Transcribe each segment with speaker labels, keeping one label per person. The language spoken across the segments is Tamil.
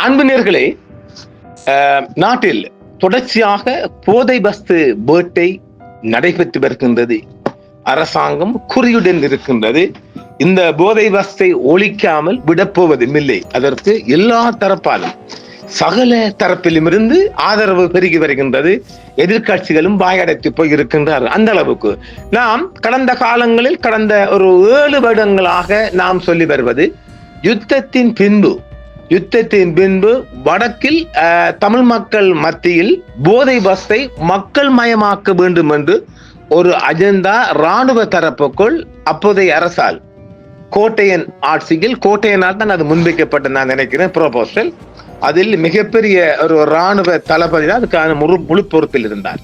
Speaker 1: அன்பு நேயர்களே, நாட்டில் தொடர்ச்சியாக போதை வஸ்து வேட்டை நடைபெற்று வருகின்றது. அரசாங்கம் குறியுடன் இருக்கின்றது. இந்த போதை வஸ்தை ஒழிக்காமல் விடப்போவதும் இல்லை. அதற்கு எல்லா தரப்பாலும் சகல தரப்பிலும் இருந்து ஆதரவு பெருகி வருகின்றது. எதிர்கட்சிகளும் வாயடைத்து போய் இருக்கின்றார்கள். அந்த அளவுக்கு நாம் கடந்த காலங்களில் கடந்த ஒரு 7 வருடங்களாக நாம் சொல்லி வருவது, யுத்தத்தின் பின்பு வடக்கில் தமிழ் மக்கள் மத்தியில் போதை வஸ்தை மக்கள் மயமாக்க வேண்டும் என்று ஒரு அஜெண்டா இராணுவ தரப்புக்குள் அப்போதைய அரசால் கோட்டையன் ஆட்சியில் கோட்டையனால் தான் அது முன்வைக்கப்பட்ட நான் நினைக்கிறேன் ப்ரோபோசல். அதில் மிகப்பெரிய ஒரு இராணுவ தளபதி தான் அதுக்கான முழு பொறுப்பில் இருந்தார்.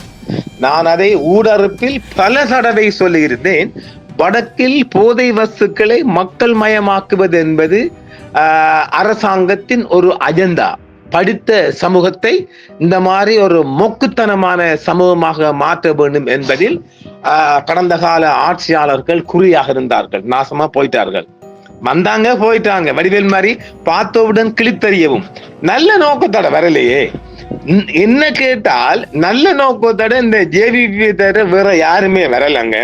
Speaker 1: நான் அதை ஊடறுப்பில் பல தடவை சொல்லியிருந்தேன். வடக்கில் போதை வஸ்துக்களை மக்கள் மயமாக்குவது என்பது அரசாங்கத்தின் ஒரு அஜெண்டா. படித்த சமூகத்தை இந்த மாதிரி ஒரு மொக்குத்தனமான சமூகமாக மாற்ற வேண்டும் என்பதில் கடந்த கால ஆட்சியாளர்கள் குறியாக இருந்தார்கள். நாசமா போயிட்டார்கள். வந்தாங்க போயிட்டாங்க. வடிவேல் மாதிரி பார்த்தவுடன் கிழித்தறியவும் நல்ல நோக்கத்தோட வரலையே. என்ன கேட்டால் நல்ல நோக்கத்தோட இந்த ஜேவிபி தவிர வேற யாருமே வரலங்க.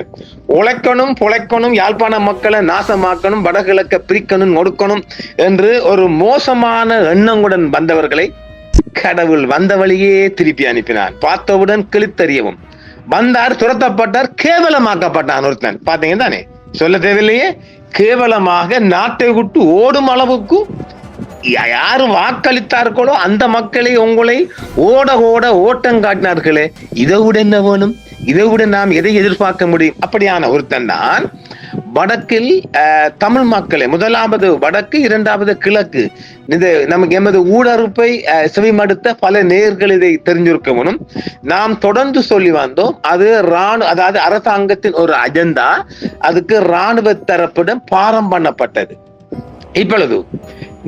Speaker 1: உழைக்கணும் பொழைக்கணும், யாழ்ப்பாண மக்களை நாசமாக்கணும், வடகிழக்க பிரிக்கணும் ஒடுக்கணும் என்று ஒரு மோசமான எண்ணங்களுடன் வந்தவர்களை கடவுள் வந்த வழியே திருப்பி அனுப்பினான். பார்த்தவுடன் கிழித்தறியவும் வந்தார், துரத்தப்பட்டார், கேவலமாக்கப்பட்டான் ஒருத்தன். பாத்தீங்க தானே, சொல்ல தேவையில்லையே. கேவலமாக நாட்டை விட்டு ஓடும் அளவுக்கு யாரு வாக்களித்தார்களோ அந்த மக்களை உங்களை ஓட ஓட்டம் காட்டினார்களே. இதை விட என்ன வேணும்? இதை விட நாம் எதை எதிர்பார்க்க முடியும்? அப்படியான ஒருத்தன் தான் வடக்கில் தமிழ் மக்களை, முதலாவது வடக்கு, இரண்டாவது கிழக்கு, இது நமக்கு எமது ஊடறுப்பை செவிமடுத்த பல நேயர்கள் இதை தெரிஞ்சிருக்கணும். நாம் தொடர்ந்து சொல்லி வந்தோம், அது அதாவது அரசாங்கத்தின் ஒரு அஜெண்டா. அதுக்கு இராணுவ தரப்பிடம் பாரம் பண்ணப்பட்டது. இப்பொழுது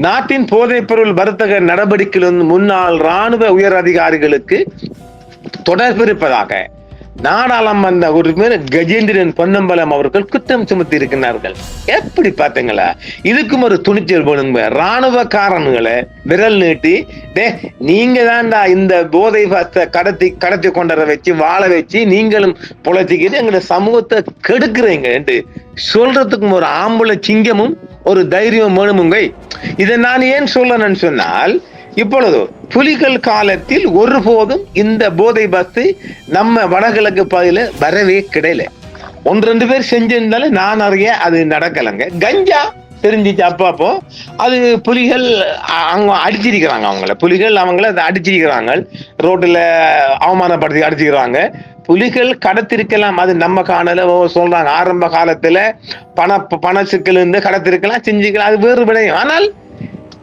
Speaker 1: நாட்டின் போதைப் பொருள் வர்த்தக நடவடிக்கையில் முன்னாள் இராணுவ உயர் அதிகாரிகளுக்கு தொடர்பு இருப்பதாக நாடாளுமன்ற உறுப்பினர் கஜேந்திரன் பொன்னம்பலம் அவர்கள் குற்றம் சுமத்தி இருக்கிறார்கள். எப்படி பார்த்தீங்களா? இதுக்கும் ஒரு துணிச்சல் வேணுங்க. இராணுவக்காரன்களை விரல் நீட்டி, நீங்க தான்டா இந்த போதை கடத்தி கொண்டற வச்சு வாழ வச்சு நீங்களும் பொழைச்சிக்கிட்டு எங்களை சமூகத்தை கெடுக்கிறீங்க என்று சொல்றதுக்கும் ஒரு ஆம்பளை சிங்கமும் ஒரு தைரியம் வேணுமுங்க. இதை நான் ஏன் சொல்லணும்னு சொன்னால், இப்பொழுது புலிகள் காலத்தில் ஒருபோதும் இந்த போதை வஸ்து நம்ம வடகிழக்கு பகுதியில வரவே கிடையல. 1-2 பேர் செஞ்சிருந்தாலும் நான் அறிய அது நடக்கலைங்க. கஞ்சா தெரிஞ்சிச்சு அப்பப்போ. அது புலிகள் அவங்க அடிச்சிருக்கிறாங்க. புலிகள் அவங்கள அடிச்சிருக்கிறாங்க, ரோட்டில் அவமானப்படுத்தி அடிச்சிக்கிறாங்க. புலிகள் கடத்திருக்கலாம், அது நம்ம காணல சொல்றாங்க. ஆரம்ப காலத்துல பண சிக்கல் இருந்து கடத்திருக்கலாம், செஞ்சுக்கலாம், அது வேறு விடயம். ஆனால்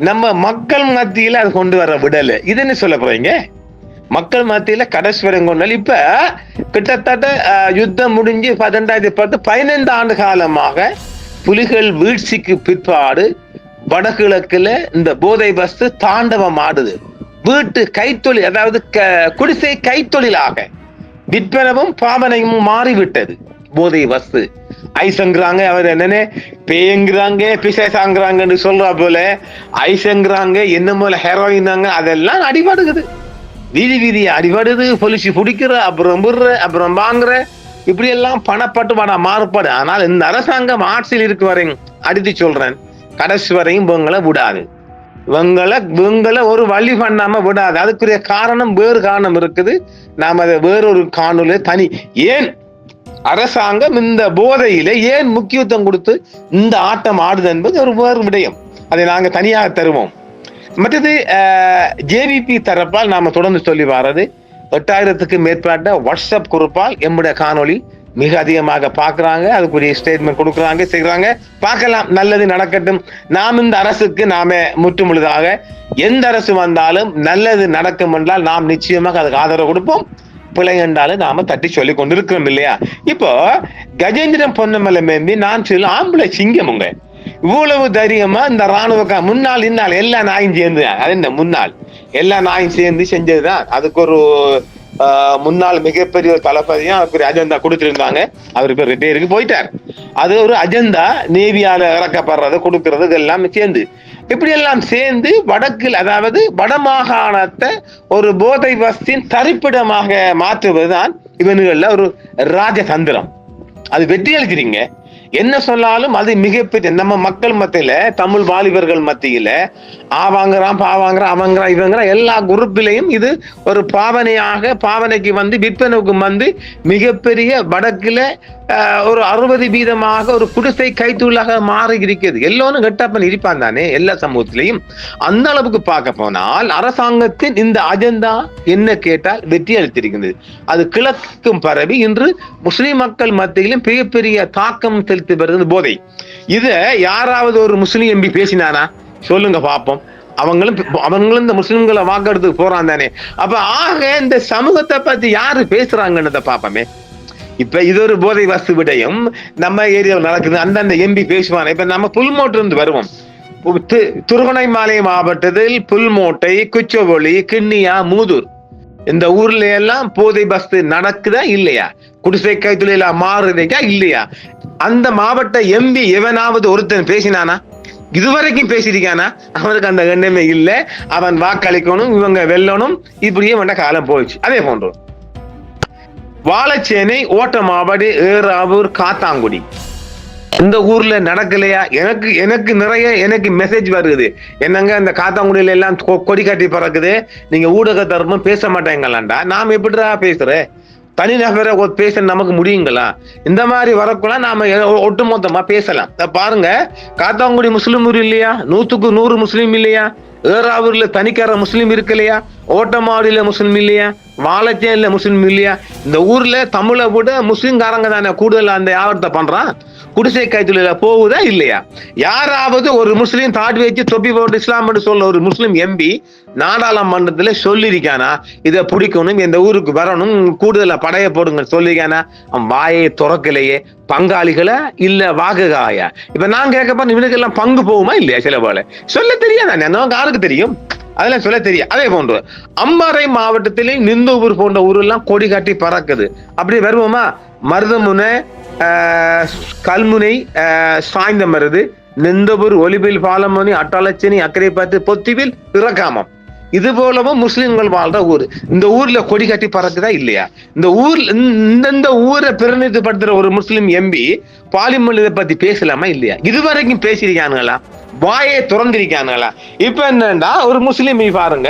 Speaker 1: நம்ம மக்கள் மத்தியில அது கொண்டு வர விடல. இதுன்னு சொல்ல போறீங்க? மக்கள் மத்தியில கடைஸ்வரம் கொண்டால் இப்ப கிட்டத்தட்ட யுத்தம் முடிஞ்சு 15 ஆண்டு காலமாக புலிகள் வீழ்ச்சிக்கு பிற்பாடு வடகிழக்குல இந்த போதை வஸ்து தாண்டவம் ஆடுது. வீட்டு கைத்தொழில், அதாவது குடிசை கைத்தொழிலாக விற்பனவும் பாவனையும் மாறிவிட்டது. போதை வஸ்து ஐசங்கிறாங்க, அவர் என்னன்னு பேய்ங்கிறாங்க, பிசேசாங்கிறாங்கன்னு சொல்றா போல ஐசங்கிறாங்க, என்ன போல ஹெரோயினாங்க, அதெல்லாம் அடிபடுகுது. வீதி அடிபடுது. பொலிசி பிடிக்கிற, அப்புறம் விடுற, அப்புறம் வாங்குற, இப்படி எல்லாம் பணப்பட்டு மாறுபாடு. ஆனால் இந்த அரசாங்கம் ஆட்சியில் இருக்க வரையும் அடித்து சொல்றேன், கடைசி வரையும் இவங்களை விடாது. இவங்களை ஒரு வழி பண்ணாம விடாது. அதுக்குரிய காரணம், வேறு காரணம் இருக்குது. நாம அதை வேறொரு காணொலி தனி. ஏன் அரசாங்கம் இந்த போதையில ஏன் முக்கியத்துவம் கொடுத்து இந்த ஆட்டம் ஆடுது என்பது ஒரு வேறு விடயம். அதை நாங்க தனியாக தருவோம். மற்றது ஜேவிபி தரப்பால் நாம தொடர்ந்து சொல்லி வர்றது, 8000க்கு மேற்பட்ட வாட்ஸ்அப் குரூப்பால் எம்முடைய காணொலி மிக அதிகமாக பார்க்கறாங்க. அதுக்குரிய ஸ்டேட்மெண்ட் கொடுக்குறாங்க, செய்யறாங்க. பார்க்கலாம், நல்லது நடக்கட்டும். நாம் இந்த அரசுக்கு நாம முற்றுமுழுதாக எந்த அரசு வந்தாலும் நல்லது நடக்கும் என்றால் நாம் நிச்சயமாக அதுக்கு ஆதரவு கொடுப்போம். பிழை என்றாலும் நாம தட்டி சொல்லி கொண்டிருக்கிறோம் இல்லையா? இப்போ கஜேந்திரன் பொன்னமலை மேம்பி நான் சொல்ல ஆம்பளை சிங்கமுங்க. இவ்வளவு தைரியமா இந்த இராணுவ முன்னாள் இந்நாள் எல்லா நாயும் சேர்ந்து, அது என்ன முன்னாள் எல்லா நாயும் சேர்ந்து செஞ்சதுதான். அதுக்கு ஒரு முன்னாள் மிகப்பெரிய தளபதியும் அதுக்கு அஜெண்டா கொடுத்திருந்தாங்க. அவர் பேர் ரிட்டையருக்கு போயிட்டார். அது ஒரு அஜெண்டா, நேவியால இறக்கப்படுறது கொடுக்கறது எல்லாம் சேர்ந்து இப்படியெல்லாம் சேர்ந்து வடக்கில், அதாவது வடமாகாணத்தை ஒரு போதை வஸ்தின் தரிப்பிடமாக மாற்றுவதுதான் இவனுகள்ல ஒரு ராஜதந்திரம். அது வெற்றி அளிக்கிறீங்க. என்ன சொன்னாலும் அது மிகப்பெரிய நம்ம மக்கள் மத்தியில, தமிழ் வாலிபர்கள் மத்தியில ஆவாங்கிறான், பாவாங்கிறான், அவங்கிறான், இவங்கிறான் எல்லா குரூப்பிலையும் இது ஒரு பாவனையாக, பாவனைக்கு வந்து விற்பனைக்கு வந்து மிகப்பெரிய வடக்குல ஒரு 60% ஒரு குடிசை கைத்தூளாக மாறி இருக்கிறது. எல்லோரும் கெட்டப்பன் இருப்பான் தானே எல்லா சமூகத்திலையும். அந்த அளவுக்கு பார்க்க போனால் அரசாங்கத்தின் இந்த அஜெண்டா என்ன கேட்டால் வெற்றி அளித்திருக்கிறது. அது கிழக்கும் பரவி இன்று முஸ்லிம் மக்கள் மத்தியிலும் பெரிய தாக்கம் செலுத்தி வருகிறது போதை. இத யாராவது ஒரு முஸ்லிம் எம்பி பேசினானா சொல்லுங்க பாப்போம். அவங்களும் இந்த முஸ்லிம்களை வாக்கெடுத்து போறான் தானே. அப்ப ஆக இந்த சமூகத்தை பத்தி யாரு பேசுறாங்கன்னு பாப்போமே. இப்ப இது ஒரு போதை வஸ்து விடயம் நம்ம ஏரியாவில் நடக்குது. அந்தந்த எம்பி பேசுவாங்க. இப்ப நம்ம புல்மோட்டை இருந்து வருவோம். திருகோணமலை மாவட்டத்தில் புல்மோட்டை, குச்சவெளி, கிண்ணியா, மூதூர் இந்த ஊர்ல எல்லாம் போதை வஸ்து நடக்குதா இல்லையா? குடிசை கைத்தொழிலா மாறுதா இல்லையா? அந்த மாவட்ட எம்பி எவனாவது ஒருத்தன் பேசினானா? இதுவரைக்கும் பேசியிருக்கானா? அவனுக்கு அந்த எண்ணமே இல்லை. அவன் வாக்களிக்கணும், இவங்க வெல்லணும், இப்படியே வேண்ட காலம் போயிடுச்சு. அதே போன்றோம் வாழைச்சேனை, ஓட்டமாவடி, ஏறாவூர், காத்தாங்குடி இந்த ஊர்ல நடக்கலையா? எனக்கு நிறைய மெசேஜ் வருது. என்னங்க இந்த காத்தாங்குடியில எல்லாம் கொடி காட்டி பறக்குது, நீங்க ஊடக தரப்பும் பேச மாட்டேங்களாண்டா. நாம் எப்படிடா பேசுறேன்? தனிநபரை பேச நமக்கு முடியுங்களா? இந்த மாதிரி வரக்குள்ள நாம ஒட்டுமொத்தமா பேசலாம். பாருங்க, காத்தாங்குடி முஸ்லிம் ஊர் இல்லையா? 100க்கு 100 முஸ்லீம் இல்லையா? ஏறாவூர்ல தனிக்கார முஸ்லீம் இருக்கு இல்லையா? ஓட்டமாவடியில முஸ்லீம் இல்லையா? வாழைச்சேன்ல முஸ்லீம் இல்லையா? இந்த ஊர்ல தமிழை விட முஸ்லீம்காரங்க தானே கூடுதல் அந்த வியாபாரத்தை பண்றான். குடிசை கைத்தொழில போகுதா இல்லையா? யாராவது ஒரு முஸ்லீம் தாடி வச்சு தொப்பி போட்டு இஸ்லாம் சொல்ல ஒரு முஸ்லீம் எம்பி நாடாளுமன்றத்துல சொல்லியிருக்கானா இதை பிடிக்கணும், இந்த ஊருக்கு வரணும், கூடுதலா படைய போடுங்க சொல்லியிருக்கானா? வாயை துறக்கலையே. பங்காளிகளா இல்ல வாக்குகாயா? இப்ப நான் கேட்கப்ப இவனுக்கு எல்லாம் பங்கு போகுமா இல்லையா? சில போல சொல்ல தெரியாதானே, நமக்கு யாருக்கு தெரியும்? அதெல்லாம் சொல்ல தெரியும். அதே போன்று அம்பாறை மாவட்டத்திலே நிந்தூர் போன்ற ஊரெல்லாம் கொடி காட்டி பறக்குது. அப்படி வருவோமா? மருதமுனை, கல்முனை, சாய்ந்தமருது, நிந்தபூர், ஒலிபில், பாலமணி, அட்டாளச்சேனி, அக்கரைப்பட்டு, பொத்திவில், இறக்காமம் இது போலவும் முஸ்லிம்கள் வாழ்ற ஊர். இந்த ஊர்ல கொடி கட்டி பறக்குதா இல்லையா? இந்த ஊரை பிரதிநிதிப்படுத்துற ஒரு முஸ்லிம் எம்பி பார்லிமெண்ட் இதை பத்தி பேசலாமா இல்லையா? இதுவரைக்கும் பேசியிருக்கானுங்களா? வாயை திறந்திருக்கானுங்களா? இப்ப என்னண்டா ஒரு முஸ்லிம் பாருங்க,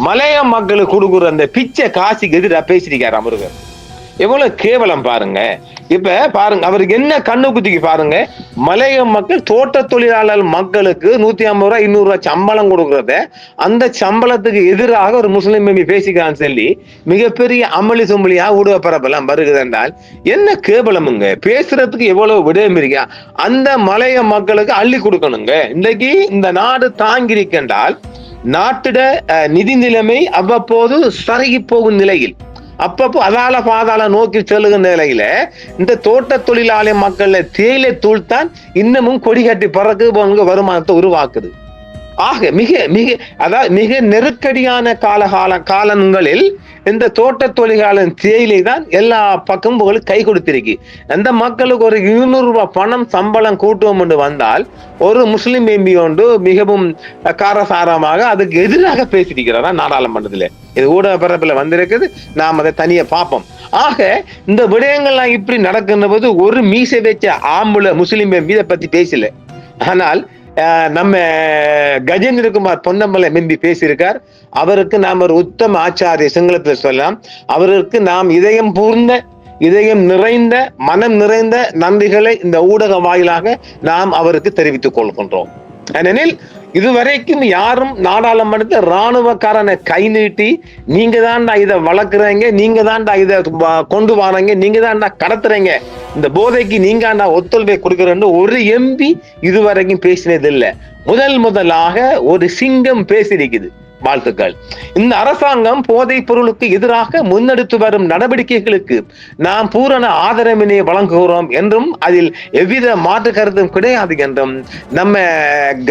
Speaker 1: மலைய மக்களுக்கு கொடுக்குற அந்த பிச்சை காசுக்கு எதிராக பேசியிருக்காரு அமருகர். எவ்வளவு கேவலம் பாருங்க. இப்ப பாருங்க, அவருக்கு என்ன கண்ணு குத்திக்கு பாருங்க. மலைய மக்கள் தோட்ட தொழிலாளர் மக்களுக்கு 150 ரூபாய் 200 ரூபாய் சம்பளம் கொடுக்கறத அந்த சம்பளத்துக்கு எதிராக ஒரு முஸ்லிம் எம்பி பேசிக்கிறான்னு சொல்லி மிகப்பெரிய அமளி சொம்பளியா ஊடக பரப்பெல்லாம் வருகிறது என்றால் என்ன கேவலமுங்க. பேசுறதுக்கு எவ்வளவு விடயம் இருக்கா? அந்த மலைய மக்களுக்கு அள்ளி கொடுக்கணுங்க. இன்றைக்கு இந்த நாடு தாங்கியிருக்கின்றால் நாட்டிட நிதி நிலைமை அவ்வப்போது சருகி போகும் நிலையில், அப்பப்போ அதால பாதாள நோக்கி செல்லுகிற நிலையில இந்த தோட்ட தொழிலாளி மக்கள்ல தேயிலை தூள் தான் இன்னமும் கொடி கட்டி பறக்கு வருமானத்தை உருவாக்குது. ஆக மிக நெருக்கடியான காலங்களில் இந்த தோட்ட தொழிலாளர் தேயிலை தான் எல்லா பக்கமும் கை கொடுத்திருக்கு. அந்த மக்களுக்கு ஒரு 200 ரூபாய் பணம் சம்பளம் கூட்டுவோம் என்று வந்தால் ஒரு முஸ்லிம் எம்பி ஒன்று மிகவும் காரசாரமாக அதுக்கு எதிராக பேசியிருக்கிறாரா நாடாளுமன்றத்தில். இது ஊடக பரப்புல வந்திருக்குது, நாம் அதை தனியா பார்ப்போம். ஆக இந்த விடயங்கள்லாம் இப்படி நடக்கின்ற போது ஒரு மீசை வச்ச ஆம்புல முஸ்லிம் எம்பி இதை பத்தி பேசல. ஆனால் நம்ம கஜேந்திரகுமார் பொன்னம்பல எம்பி பேசியிருக்கார். அவருக்கு நாம் ஒரு உத்தம ஆச்சாரிய சிங்களத்துல சொல்லலாம். அவருக்கு நாம் இதயம் நிறைந்த மனம் நிறைந்த நன்றிகளை இந்த ஊடக வாயிலாக நாம் அவருக்கு தெரிவித்துக் கொள்கின்றோம். ஏனெனில் இதுவரைக்கும் யாரும் நாடாளுமன்றத்தில் இராணுவக்காரனை கை நீட்டி நீங்க தான்டா இதை வளர்க்குறீங்க, நீங்க தான்டா இதை கொண்டு வர்றீங்க, நீங்க தான்டா கடத்துறீங்க, இந்த போதைக்கு நீங்காண்டா ஒத்துழைப்பை கொடுக்குறேன்னு ஒரு எம்பி இதுவரைக்கும் பேசினது இல்லை. முதலாக ஒரு சிங்கம் பேசியிருக்குது. வாழ்த்துக்கள். இந்த அரசாங்கம் போதைப் பொருளுக்கு எதிராக முன்னெடுத்து வரும் நடவடிக்கைகளுக்கு நாம் பூரண ஆதரவினை வழங்குகிறோம் என்றும் அதில் எவ்வித மாற்று கருத்தும் கிடையாது என்றும் நம்ம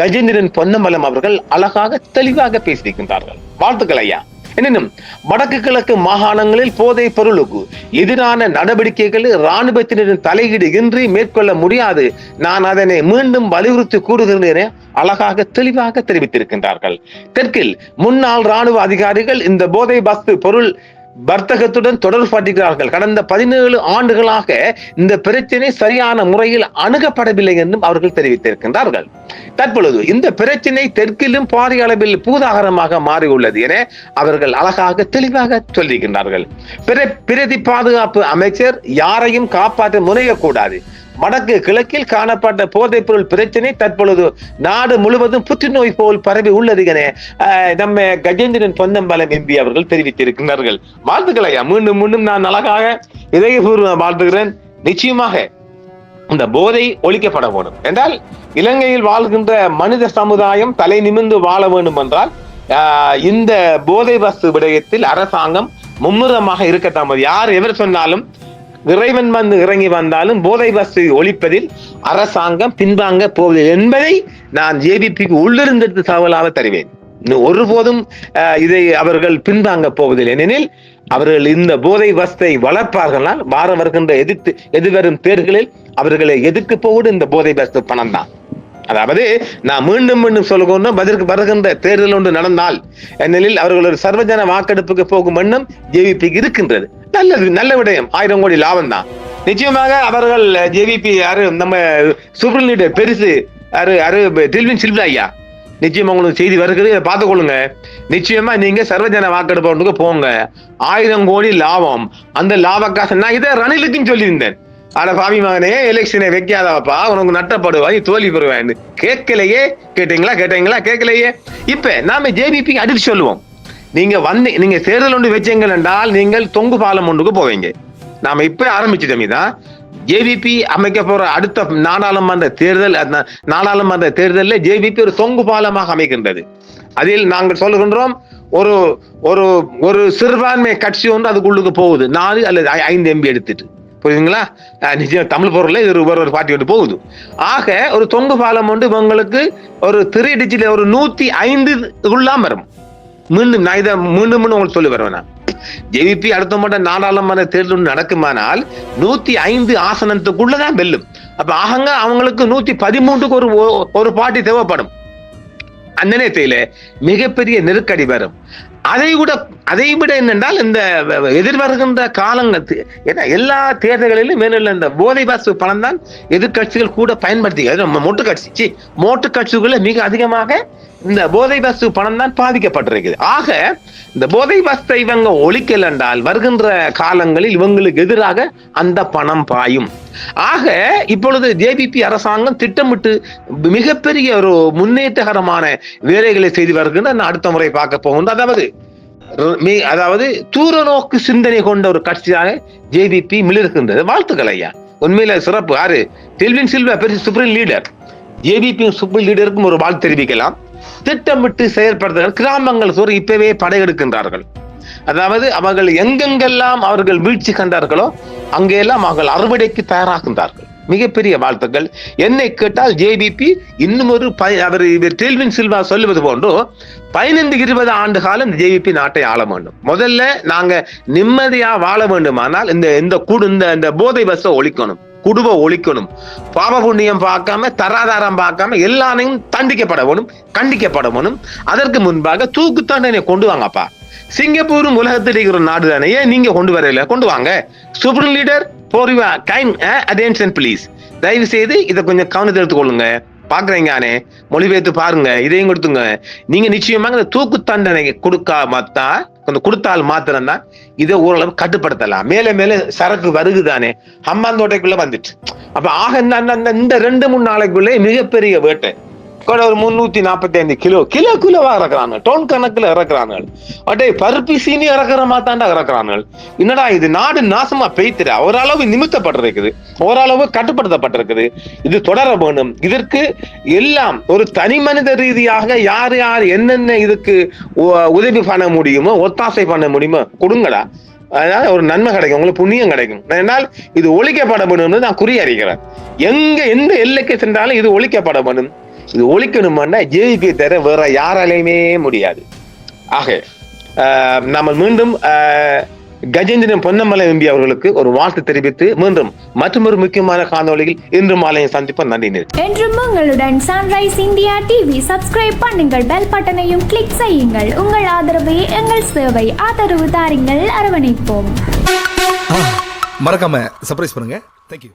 Speaker 1: கஜேந்திரன் பொன்னம்பலம் அவர்கள் அழகாக தெளிவாக பேசியிருக்கின்றார்கள். வாழ்த்துக்கள் ஐயா. எனினும் வடக்கு கிழக்கு மாகாணங்களில் போதைப் பொருளுக்கு எதிரான நடவடிக்கைகளை இராணுவத்தினரின் தலையீடு இன்றி மேற்கொள்ள முடியாது. நான் அதனை மீண்டும் வலியுறுத்தி கூறுகிறேன். அழகாக தெளிவாக தெரிவித்திருக்கின்றார்கள். தெற்கில் முன்னாள் ராணுவ அதிகாரிகள் இந்த போதை வஸ்து பொருள் வர்த்தகத்துடன் தொடர்படுகிறார்கள். கடந்த 17 ஆண்டுகளாக இந்த பிரச்சனை சரியான முறையில் அணுகப்படவில்லை என்றும் அவர்கள் தெரிவித்திருக்கின்றார்கள். தற்பொழுது இந்த பிரச்சனை தெற்கிலும் பாரிய அளவில் பூதாகரமாக மாறியுள்ளது என அவர்கள் அழகாக தெளிவாக சொல்லியிருக்கின்றார்கள். பிரதி பாதுகாப்பு அமைச்சர் யாரையும் காப்பாற்ற முனையக்கூடாது. வடக்கு கிழக்கில் காணப்பட்ட போதைப் பொருள் பிரச்சனை தற்பொழுது நாடு முழுவதும் புற்றுநோய் போல் பரவி உள்ளது என நம்ம கஜேந்திரன் பொன்னம்பலம் எம்பி அவர்கள் தெரிவித்திருக்கிறார்கள். வாழ்த்துக்களை மீண்டும் மீண்டும் நான் அழகாக இதயபூர்வ வாழ்த்துகிறேன். நிச்சயமாக இந்த போதை ஒழிக்கப்பட வேண்டும் என்றால் இலங்கையில் வாழ்கின்ற மனித சமுதாயம் தலை நிமிர்ந்து வாழ வேண்டும் என்றால் இந்த போதை வஸ்து விடயத்தில் அரசாங்கம் மும்முரமாக இருக்கட்டும். யார் எவர் சொன்னாலும் இறைவன் வந்து இறங்கி வந்தாலும் போதை வஸ்து ஒழிப்பதில் அரசாங்கம் பின்வாங்க போவதில்லை என்பதை நான் ஜேவிபிக்கு உள்ளிருந்து தகவலாக தருவேன். ஒருபோதும் இதை அவர்கள் பின்வாங்க போவதில்லை. ஏனெனில் அவர்கள் இந்த போதை வஸ்தை வளர்ப்பார்களால் வார வருகின்ற எதிர்வரும் தேர்தலில் அவர்களை எதிர்க்க போவது இந்த போதை வஸ்து பணம் தான். அதாவது நான் மீண்டும் மீண்டும் சொல்லுகிறோம், வருகின்ற தேர்தல் ஒன்று நடந்தால் ஏனெனில் அவர்கள் ஒரு சர்வஜன வாக்கெடுப்புக்கு போகும் எண்ணம் ஜேவிபிக்கு இருக்கின்றது. நல்ல விடயம், 1000 கோடி லாபம் தான். நிச்சயமாக அவர்கள் ஜேவிபி யாரு நம்ம சூப்பர் லீடர் பெருசு டில்வின் சில்வா ஐயா, நிச்சயமா உங்களுக்கு செய்தி வருகிறது, இதை பார்த்துக் கொள்ளுங்க. நிச்சயமா நீங்க சர்வஜன வாக்கெடுப்பு போங்க, 1000 கோடி லாபம். அந்த லாப காசு நான் இதை ரணிலுக்கும் சொல்லியிருந்தேன். ஆனா பாவி மகனே எலெக்ஷனை வைக்காதப்பா, உனக்கு நட்டப்படுவா, நீ தோல்வி பெறுவேன். கேட்கலையே, கேட்கலையே. இப்ப நாம ஜேவிபிக்கு அடித்து சொல்லுவோம், நீங்க தேர்தல் ஒன்று வச்சீங்கள் என்றால் நீங்கள் தொங்கு பாலம் ஒன்றுக்கு போவீங்க. நாம இப்ப ஆரம்பிச்சிட்டோம். இதான் ஜேவிபி அமைக்க போற அடுத்த நாடாளுமன்ற தேர்தலில் ஜேவிபி ஒரு தொங்கு பாலமாக அமைக்கின்றது. அதில் நாங்கள் சொல்லுகின்றோம், ஒரு ஒரு ஒரு சிறுபான்மை கட்சி ஒன்று அதுக்குள்ளுக்கு போகுது, 4 அல்லது 5 எம்பி எடுத்துட்டு, புரியுதுங்களா? நிச்சயம் தமிழ் பொருள்ல இது ஒரு பார்ட்டி விட்டு போகுது. ஆக ஒரு தொங்கு பாலம் ஒன்று உங்களுக்கு ஒரு 3 டிஜிட்ல ஒரு 105 வரும். மீண்டும் நான் இதை மீண்டும் உங்களுக்கு சொல்லி வருவேன். ஜேவிபி அடுத்த மட்டும் நாடாளுமன்ற தேர்தல் நடக்குமானால் 105 ஆசனத்துக்குள்ளதான் வெல்லும். அப்ப அவங்களுக்கு 113க்கு ஒரு பார்ட்டி தேவைப்படும். அந்த நேரத்தில மிகப்பெரிய நெருக்கடி வரும். அதை விட என்னென்றால் இந்த எதிர்வருகின்ற காலங்கள் எல்லா தேர்தல்களிலும் மேலும் இந்த போதை வஸ்து பணம் தான் எதிர்கட்சிகள் கூட பயன்படுத்தி மோட்டு கட்சிகளை மிக அதிகமாக இந்த போதை வஸ்து பணம் தான் பாதிக்கப்பட்டிருக்குது. ஆக இந்த போதை வஸ்தை இவங்க ஒழிக்கல் என்றால் வருகின்ற காலங்களில் இவங்களுக்கு எதிராக அந்த பணம் பாயும். ஆக இப்பொழுது ஜேவிபி அரசாங்கம் திட்டமிட்டு மிகப்பெரிய ஒரு முன்னேற்றகரமான வேலைகளை செய்து வருகின்ற அடுத்த முறை பார்க்க போகின்ற, அதாவது தூர நோக்கு சிந்தனை கொண்ட ஒரு கட்சியாக ஜேவிபி மிளிர்கின்றது. வாழ்த்துக்கள் ஐயா, உண்மையில சிறப்பு. யாரு டில்வின் சில்வா பெரிய சுப்ரீம் லீடர், ஜேவிபி சுப்ரீம் லீடருக்கும் ஒரு வாழ்த்து தெரிவிக்கலாம். திட்டமிட்டு செயல்படுத்த கிராமங்கள் தோறும் இப்பவே படையெடுக்கின்றார்கள். அதாவது அவர்கள் எங்கெங்கெல்லாம் அவர்கள் வீழ்ச்சி கண்டார்களோ அங்கெல்லாம் அவர்கள் அறுவடைக்கு தயாராகின்றார்கள். மிகப்பெரிய வாழ்த்துக்கள். என்னை கேட்டால் ஜேவிபி இன்னும் ஒரு டெல்வின் சில்வா சொல்லுவது போன்று 15-20 ஆண்டு காலம் இந்த ஜேவிபி நாட்டை ஆள வேண்டும். முதல்ல நாங்க நிம்மதியா வாழ வேண்டுமானால் இந்த போதை வசை ஒழிக்கணும், குடும்ப ஒழிக்கணும், பாவ புண்ணியம் பார்க்காம தராதாரம் பார்க்காம எல்லாரையும் தண்டிக்கப்பட வேணும், கண்டிக்கப்பட வேணும். அதற்கு முன்பாக தூக்கு தண்டனை கொண்டு வாங்கப்பா. சிங்கப்பூரும் உலகத்தில் இருக்கிற நாடு தானே, ஏன் நீங்க கொண்டு வரல? கொண்டு வாங்க. Super leader for your kind attention please. தயவு செய்து இதை கொஞ்சம் கவனத்தை எடுத்துக்கொள்ளுங்க. பாக்குறீங்கானே, மொழிபெயர்த்து பாருங்க, இதையும் கொடுத்துங்க. நீங்க நிச்சயமாக இந்த தூக்கு தண்டனை கொடுத்தால் மாத்திரம்தான் இதை ஓரளவு கட்டுப்படுத்தலாம். மேல சரக்கு வருகுதானே, ஹம்பாந்தோட்டைக்குள்ள வந்துட்டு. அப்ப ஆக இந்த 2-3 நாளைக்குள்ளே மிகப்பெரிய வேட்டை. ஒரு 345 கிலோவா இறக்குறாங்க, டோன் கணக்குல இறக்குறாங்க. அட்டே பருப்பி சீனி இறக்குற மாத்தாண்டா இறக்குறாங்க. என்னடா இது, நாடு நாசமா பெய்த்துற. ஓரளவு நிமித்தப்பட்டிருக்குது, ஓரளவு கட்டுப்படுத்தப்பட்டிருக்குது. இது தொடர வேணும். இதற்கு எல்லாம் ஒரு தனி மனித ரீதியாக யார் என்னென்ன இதுக்கு உதவி பண்ண முடியுமோ, ஒத்தாசை பண்ண முடியுமோ கொடுங்கடா. அதாவது ஒரு நன்மை கிடைக்கும், உங்களுக்கு புண்ணியம் கிடைக்கும். என்னால் இது ஒழிக்கப்பட வேண்டும் நான் குறியறிகிறேன். எந்த எல்லைக்கு சென்றாலும் இது ஒழிக்கப்பட வேண்டும். இது ஒழிக்கணும்னா ஜேவிபி தவிர வேற யாராலையுமே முடியாது. ஆக நம்ம மீண்டும் கஜேந்திரன் பொன்னமலை எம்பி அவர்களுக்கு ஒரு வாழ்த்து தெரிவித்து மீண்டும் மற்றொரு முக்கியமான காணொளியில் இன்று மாலையை சந்திப்போம். நன்றி.
Speaker 2: என்றும் உங்களுடன் சன்ரைஸ் இந்தியா டிவி. சப்ஸ்கிரைப் பண்ணுங்கள், பெல் பட்டனையும் கிளிக் செய்யுங்கள். உங்கள் ஆதரவே எங்கள் சேவை. ஆதரவு தாருங்கள், அரவணைப்போம்.
Speaker 3: மறக்காம சர்ப்ரைஸ் பண்ணுங்க. தேங்க்யூ.